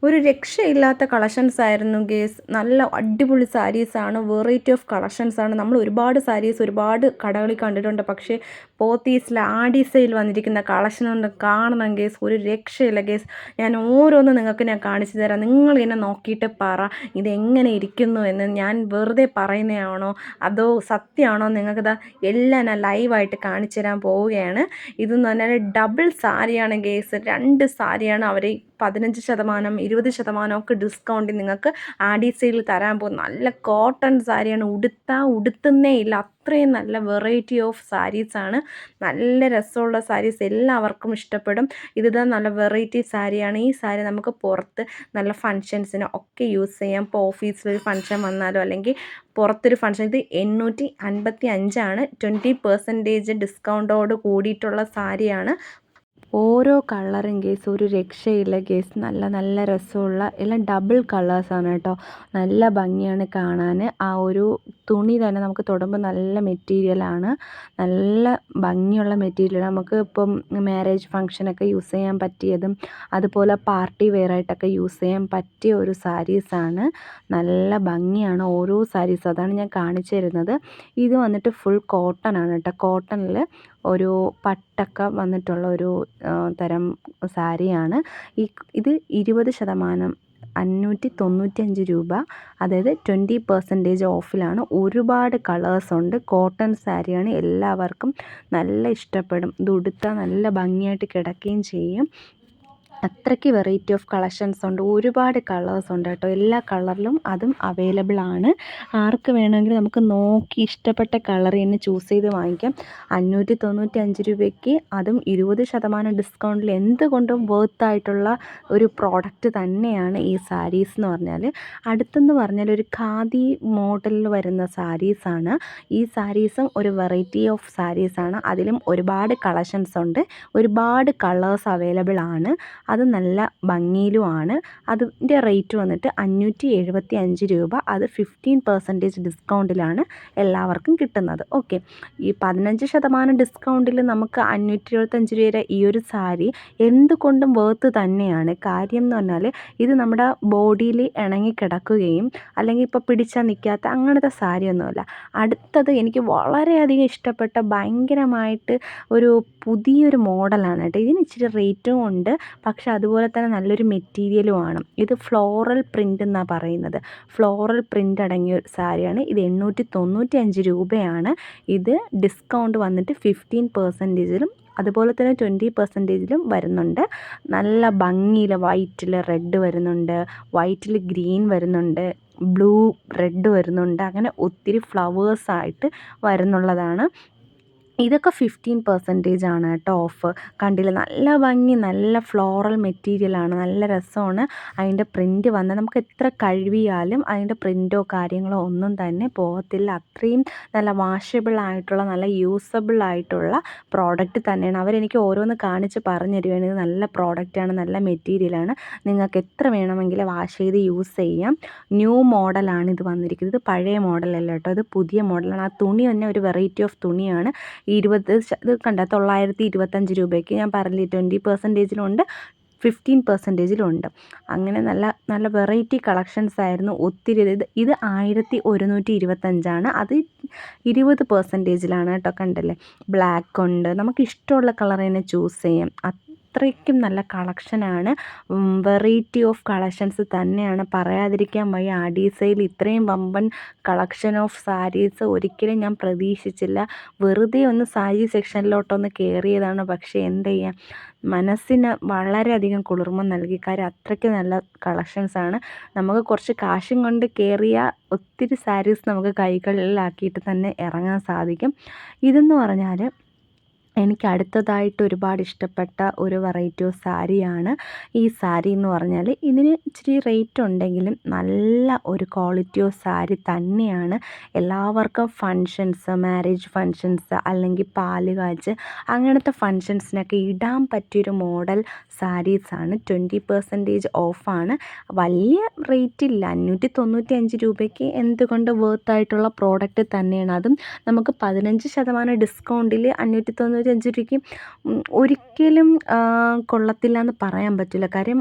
ഒരു രക്ഷയില്ലാത്ത കളക്ഷൻസ് ആയിരുന്നു ഗേസ്. നല്ല അടിപൊളി സാരീസാണ്, വെറൈറ്റി ഓഫ് കളക്ഷൻസാണ്. നമ്മൾ ഒരുപാട് സാരീസ് ഒരുപാട് കടകളിൽ കണ്ടിട്ടുണ്ട്. പക്ഷേ പോത്തീസിൽ ആഡി സെയിൽ വന്നിരിക്കുന്ന കളക്ഷൻ കൊണ്ട് കാണണം ഗേസ്, ഒരു രക്ഷയില്ല ഗേസ്. ഞാൻ ഓരോന്ന് നിങ്ങൾക്ക് ഞാൻ കാണിച്ചു തരാം. നിങ്ങൾ ഇങ്ങനെ നോക്കിയിട്ട് പറ ഇതെങ്ങനെ ഇരിക്കുന്നു എന്ന്. ഞാൻ വെറുതെ പറയുന്നതാണോ അതോ സത്യമാണോ നിങ്ങൾക്കിതാ എല്ലാം ഞാൻ ലൈവായിട്ട് കാണിച്ചു തരാൻ പോവുകയാണ്. ഇതെന്ന് പറഞ്ഞാൽ ഡബിൾ സാരിയാണ് ഗേസ്. 2 സാരിയാണ് അവർ 15%, 20% ഒക്കെ ഡിസ്കൗണ്ടിൽ നിങ്ങൾക്ക് ആഡി സെയിൽ തരാൻ പോകും. നല്ല കോട്ടൺ സാരിയാണ്, ഉടുത്തുന്നേ ഇല്ല, അത്രയും നല്ല വെറൈറ്റി ഓഫ് സാരീസാണ്. നല്ല രസമുള്ള സാരീസ്, എല്ലാവർക്കും ഇഷ്ടപ്പെടും. ഇതിതാ നല്ല വെറൈറ്റി സാരിയാണ്. ഈ സാരി നമുക്ക് പുറത്ത് നല്ല ഫങ്ഷൻസിന് ഒക്കെ യൂസ് ചെയ്യാം. ഇപ്പോൾ ഓഫീസിലൊരു ഫങ്ഷൻ വന്നാലോ അല്ലെങ്കിൽ പുറത്തൊരു ഫങ്ഷൻ. ഇത് 855 20% ഡിസ്കൗണ്ടോട് കൂടിയിട്ടുള്ള സാരിയാണ്. ഓരോ കളറും ഗേസ് ഒരു രക്ഷയില്ല ഗേസ്. നല്ല നല്ല രസമുള്ള എല്ലാം ഡബിൾ കളേഴ്സാണ് കേട്ടോ. നല്ല ഭംഗിയാണ് കാണാൻ. ആ ഒരു തുണി തന്നെ നമുക്ക് തൊടുമ്പോൾ നല്ല മെറ്റീരിയലാണ്, നല്ല ഭംഗിയുള്ള മെറ്റീരിയൽ. നമുക്ക് ഇപ്പം മാരേജ് ഫങ്ഷനൊക്കെ യൂസ് ചെയ്യാൻ പറ്റിയതും അതുപോലെ പാർട്ടി വെയറായിട്ടൊക്കെ യൂസ് ചെയ്യാൻ പറ്റിയ ഒരു സാരീസാണ്. നല്ല ഭംഗിയാണ് ഓരോ സാരീസ്, അതാണ് ഞാൻ കാണിച്ചു തരുന്നത്. ഇത് വന്നിട്ട് ഫുൾ കോട്ടൺ ആണ് കേട്ടോ. കോട്ടണിൽ ഒരു പട്ടൊക്കെ വന്നിട്ടുള്ള ഒരു തരം സാരിയാണ്. ഇത് 20% 595 രൂപ, അതായത് 20% ഓഫിലാണ്. ഒരുപാട് കളേഴ്സുണ്ട്. കോട്ടൺ സാരിയാണ്, എല്ലാവർക്കും നല്ല ഇഷ്ടപ്പെടും. ഇത് ഉടുത്താൽ നല്ല ഭംഗിയായിട്ട് കിടക്കുകയും ചെയ്യും. അത്രയ്ക്ക് വെറൈറ്റി ഓഫ് കളക്ഷൻസ് ഉണ്ട്, ഒരുപാട് കളേഴ്സ് ഉണ്ട് കേട്ടോ. എല്ലാ കളറിലും അതും അവൈലബിൾ ആണ്. ആർക്ക് വേണമെങ്കിലും നമുക്ക് നോക്കി ഇഷ്ടപ്പെട്ട കളർ തന്നെ ചൂസ് ചെയ്ത് വാങ്ങിക്കാം. 595 രൂപയ്ക്ക്, അതും 20% ഡിസ്കൗണ്ടിൽ എന്തുകൊണ്ടും വേർത്തായിട്ടുള്ള ഒരു പ്രോഡക്റ്റ് തന്നെയാണ് ഈ സാരീസ് എന്ന് പറഞ്ഞാൽ. അടുത്തെന്ന് പറഞ്ഞാൽ ഒരു ഖാദി മോഡലിൽ വരുന്ന സാരീസാണ്. ഈ സാരീസും ഒരു വെറൈറ്റി ഓഫ് സാരീസാണ്. അതിലും ഒരുപാട് കളക്ഷൻസ് ഉണ്ട്, ഒരുപാട് കളേഴ്സ് അവൈലബിൾ ആണ്. അത് നല്ല ഭംഗിയിലുമാണ്. അതിൻ്റെ റേറ്റ് വന്നിട്ട് 575 രൂപ. അത് 15% ഡിസ്കൗണ്ടിലാണ് എല്ലാവർക്കും കിട്ടുന്നത്. ഓക്കെ, ഈ 15% ഡിസ്കൗണ്ടിൽ നമുക്ക് 575 രൂപയുടെ ഈ ഒരു സാരി എന്തുകൊണ്ടും വേർത്ത് തന്നെയാണ്. കാര്യം എന്ന് പറഞ്ഞാൽ ഇത് നമ്മുടെ ബോഡിയിൽ ഇണങ്ങിക്കിടക്കുകയും അല്ലെങ്കിൽ ഇപ്പോൾ പിടിച്ചാൽ നിൽക്കാത്ത അങ്ങനത്തെ സാരിയൊന്നുമല്ല. അടുത്തത് എനിക്ക് വളരെയധികം ഇഷ്ടപ്പെട്ട ഭയങ്കരമായിട്ട് ഒരു പുതിയൊരു മോഡലാണ് കേട്ടോ. ഇതിന് ഇച്ചിരി റേറ്റും ഉണ്ട്, പക്ഷെ അതുപോലെ തന്നെ നല്ലൊരു മെറ്റീരിയലുമാണ്. ഇത് ഫ്ലോറൽ പ്രിൻ്റ് എന്നാണ് പറയുന്നത്. ഫ്ലോറൽ പ്രിൻ്റ് അടങ്ങിയ ഒരു സാരിയാണ്. ഇത് 895 രൂപയാണ്. ഇത് ഡിസ്കൗണ്ട് വന്നിട്ട് 15%-ലും അതുപോലെ തന്നെ 20%-ലും വരുന്നുണ്ട്. നല്ല ഭംഗിയിൽ വൈറ്റിൽ റെഡ് വരുന്നുണ്ട്, വൈറ്റിൽ ഗ്രീൻ വരുന്നുണ്ട്, ബ്ലൂ റെഡ് വരുന്നുണ്ട്. അങ്ങനെ ഒത്തിരി ഫ്ലവേഴ്സായിട്ട് വരുന്നുള്ളതാണ്. ഇതൊക്കെ 15% ആണ് കേട്ടോ ഓഫ്. കണ്ടില്ല, നല്ല ഭംഗി, നല്ല ഫ്ലോറൽ മെറ്റീരിയലാണ്, നല്ല രസമാണ്. അതിൻ്റെ പ്രിൻ്റ് വന്ന് നമുക്ക് എത്ര കഴുകിയാലും അതിൻ്റെ പ്രിൻ്റോ കാര്യങ്ങളോ ഒന്നും തന്നെ പോകത്തില്ല. അത്രയും നല്ല വാഷബിൾ ആയിട്ടുള്ള നല്ല യൂസബിൾ ആയിട്ടുള്ള പ്രോഡക്റ്റ് തന്നെയാണ്. അവരെനിക്ക് ഓരോന്ന് കാണിച്ച് പറഞ്ഞു തരുവാണ്. ഇത് നല്ല പ്രോഡക്റ്റാണ്, നല്ല മെറ്റീരിയലാണ്, നിങ്ങൾക്ക് എത്ര വേണമെങ്കിലും വാഷ് ചെയ്ത് യൂസ് ചെയ്യാം. ന്യൂ മോഡലാണ് ഇത് വന്നിരിക്കുന്നത്. ഇത് പഴയ മോഡലല്ല കേട്ടോ, ഇത് പുതിയ മോഡലാണ്. ആ തുണി തന്നെ ഒരു വെറൈറ്റി ഓഫ് തുണിയാണ്. ഇത് കണ്ട 925 രൂപയ്ക്ക് ഞാൻ പറഞ്ഞില്ലേ, 20%-ലുണ്ട് 15%-ലുണ്ട്. അങ്ങനെ നല്ല നല്ല വെറൈറ്റി കളക്ഷൻസ് ആയിരുന്നു ഒത്തിരി. ഇത് 1125 അത് 20%-ലാണ് കേട്ടോ. കണ്ടല്ലേ, ബ്ലാക്ക് ഉണ്ട്, നമുക്ക് ഇഷ്ടമുള്ള കളർ തന്നെ ചൂസ് ചെയ്യാം. അത്രയ്ക്കും നല്ല കളക്ഷനാണ്, വെറൈറ്റി ഓഫ് കളക്ഷൻസ് തന്നെയാണ്, പറയാതിരിക്കാൻ വയ്യ. ആഡി സെയിൽ ഇത്രയും വമ്പൻ കളക്ഷൻ ഓഫ് സാരീസ് ഒരിക്കലും ഞാൻ പ്രതീക്ഷിച്ചില്ല. വെറുതെ ഒന്ന് സാരി സെക്ഷനിലോട്ടൊന്ന് കയറിയതാണ്, പക്ഷേ എന്ത് ചെയ്യാം, മനസ്സിന് വളരെയധികം കുളിർമ നൽകി. കാര്യം അത്രയ്ക്ക് നല്ല കളക്ഷൻസാണ്. നമുക്ക് കുറച്ച് കാശും കൊണ്ട് കയറിയ ഒത്തിരി സാരീസ് നമുക്ക് കൈകളിലാക്കിയിട്ട് തന്നെ ഇറങ്ങാൻ സാധിക്കും. ഇതെന്ന് പറഞ്ഞാൽ എനിക്ക് അടുത്തതായിട്ട് ഒരുപാട് ഇഷ്ടപ്പെട്ട ഒരു വെറൈറ്റി ഓഫ് സാരിയാണ്. ഈ സാരി എന്ന് പറഞ്ഞാൽ ഇതിന് ഇച്ചിരി റേറ്റ് ഉണ്ടെങ്കിലും നല്ല ഒരു ക്വാളിറ്റി ഓഫ് സാരി തന്നെയാണ്. എല്ലാവർക്കും ഫങ്ഷൻസ്, മാരേജ് ഫങ്ഷൻസ് അല്ലെങ്കിൽ പാലുകാച്ച് അങ്ങനത്തെ ഫങ്ഷൻസിനൊക്കെ ഇടാൻ പറ്റിയൊരു മോഡൽ സാരീസാണ്. 20% ഓഫാണ്. വലിയ റേറ്റ് ഇല്ല, 595 രൂപയ്ക്ക് എന്തുകൊണ്ട് വേർത്തായിട്ടുള്ള പ്രോഡക്റ്റ് തന്നെയാണ്. അതും നമുക്ക് 15% ഡിസ്കൗണ്ടിൽ 595 രൂപയ്ക്ക് ഒരിക്കലും കൊള്ളത്തില്ല എന്ന് പറയാൻ പറ്റില്ല. കാര്യം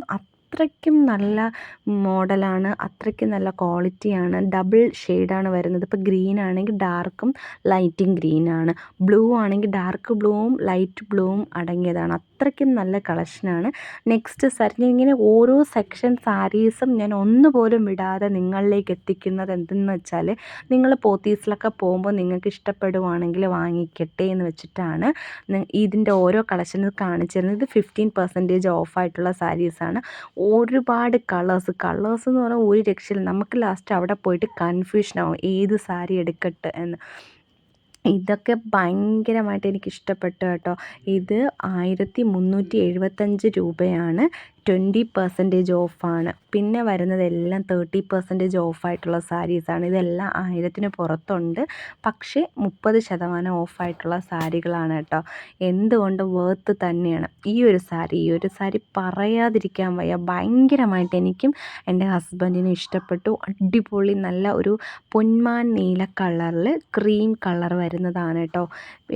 അത്രയ്ക്കും നല്ല മോഡലാണ്, അത്രയ്ക്കും നല്ല ക്വാളിറ്റിയാണ്. ഡബിൾ ഷെയ്ഡാണ് വരുന്നത്. ഇപ്പോൾ ഗ്രീൻ ആണെങ്കിൽ ഡാർക്കും ലൈറ്റും ഗ്രീനാണ്, ബ്ലൂ ആണെങ്കിൽ ഡാർക്ക് ബ്ലൂവും ലൈറ്റ് ബ്ലൂവും അടങ്ങിയതാണ്. അത്രയ്ക്കും നല്ല കളക്ഷനാണ്. നെക്സ്റ്റ് സാരി ഇങ്ങനെ ഓരോ സെക്ഷൻ സാരീസും ഞാൻ ഒന്നുപോലും വിടാതെ നിങ്ങളിലേക്ക് എത്തിക്കുന്നത് എന്തെന്ന് വെച്ചാൽ, നിങ്ങൾ പോത്തീസിലൊക്കെ പോകുമ്പോൾ നിങ്ങൾക്ക് ഇഷ്ടപ്പെടുവാണെങ്കിൽ വാങ്ങിക്കട്ടെ എന്ന് വെച്ചിട്ടാണ് ഇതിൻ്റെ ഓരോ കളക്ഷനും കാണിച്ചു തരുന്നത്. ഇത് 15% ഓഫായിട്ടുള്ള സാരീസാണ്. ഒരുപാട് കളേഴ്സ് എന്ന് പറഞ്ഞാൽ ഒരു രക്ഷയില്ല. നമുക്ക് ലാസ്റ്റ് അവിടെ പോയിട്ട് കൺഫ്യൂഷനാവും ഏത് സാരി എടുക്കട്ടെ എന്ന്. ഇതൊക്കെ ഭയങ്കരമായിട്ട് എനിക്കിഷ്ടപ്പെട്ടു കേട്ടോ. ഇത് 1375 രൂപയാണ്. 20% ഓഫാണ്. പിന്നെ വരുന്നതെല്ലാം 30% ഓഫായിട്ടുള്ള സാരീസാണ്. ഇതെല്ലാം 1000-ന് പുറത്തുണ്ട്, പക്ഷേ 30% ഓഫായിട്ടുള്ള സാരികളാണ് കേട്ടോ. എന്തുകൊണ്ടും വേർത്ത് തന്നെയാണ്. ഈ ഒരു സാരി പറയാതിരിക്കാൻ വയ്യ. ഭയങ്കരമായിട്ട് എനിക്കും എൻ്റെ ഹസ്ബൻഡിനും ഇഷ്ടപ്പെട്ടു. അടിപൊളി നല്ല ഒരു പൊന്മാൻ നീല കളറിൽ ക്രീം കളർ വരുന്നതാണ് കേട്ടോ.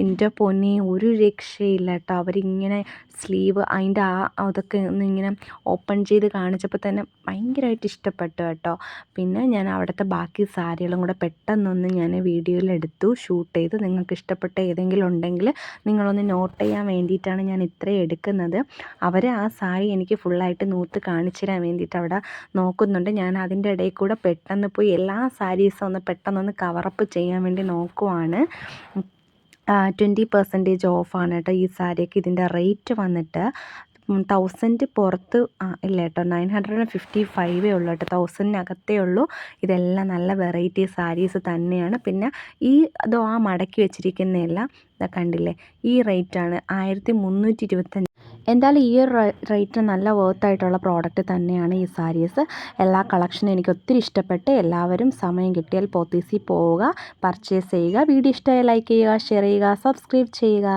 എൻ്റെ പൊന്നി ഒരു രക്ഷയില്ല കേട്ടോ. അവരിങ്ങനെ സ്ലീവ് അതിൻ്റെ അതൊക്കെ ഒന്നിങ്ങനെ ഓപ്പൺ ചെയ്ത് കാണിച്ചപ്പോൾ തന്നെ ഭയങ്കരമായിട്ട് ഇഷ്ടപ്പെട്ടു കേട്ടോ. പിന്നെ ഞാൻ അവിടുത്തെ ബാക്കി സാരികളും കൂടെ പെട്ടെന്നൊന്ന് ഞാൻ വീഡിയോയിലെടുത്തു, ഷൂട്ട് ചെയ്ത്. നിങ്ങൾക്ക് ഇഷ്ടപ്പെട്ട ഏതെങ്കിലും ഉണ്ടെങ്കിൽ നിങ്ങളൊന്ന് നോട്ട് ചെയ്യാൻ വേണ്ടിയിട്ടാണ് ഞാൻ ഇത്രയും എടുക്കുന്നത്. അവർ ആ സാരി എനിക്ക് ഫുള്ളായിട്ട് നൂത്ത് കാണിച്ചു തരാൻ വേണ്ടിയിട്ട് അവിടെ നോക്കുന്നുണ്ട്. ഞാൻ അതിൻ്റെ ഇടയിൽ കൂടെ പെട്ടെന്ന് പോയി എല്ലാ സാരീസും ഒന്ന് പെട്ടെന്നൊന്ന് കവറപ്പ് ചെയ്യാൻ വേണ്ടി നോക്കുവാണ്. 20% ഓഫാണ് കേട്ടോ ഈ സാരിക്ക്. ഇതിൻ്റെ റേറ്റ് വന്നിട്ട് 1000 പുറത്ത് ഇല്ല കേട്ടോ, 955 ഉള്ളൂ കേട്ടോ. 1000-നകത്തേ ഉള്ളൂ. ഇതെല്ലാം നല്ല വെറൈറ്റി സാരീസ് തന്നെയാണ്. പിന്നെ അതോ മടക്കി വെച്ചിരിക്കുന്നതെല്ലാം കണ്ടില്ലേ, ഈ റേറ്റാണ് 1325. എന്തായാലും ഈ ഒരു റേറ്റിന് നല്ല വർത്തായിട്ടുള്ള പ്രോഡക്റ്റ് തന്നെയാണ് ഈ സാരീസ്. എല്ലാ കളക്ഷനും എനിക്ക് ഒത്തിരി ഇഷ്ടപ്പെട്ട്. എല്ലാവരും സമയം കിട്ടിയാൽ പോത്തീസിൽ പോവുക, പർച്ചേസ് ചെയ്യുക. വീഡിയോ ഇഷ്ടമായി ലൈക്ക് ചെയ്യുക, ഷെയർ ചെയ്യുക, സബ്സ്ക്രൈബ് ചെയ്യുക.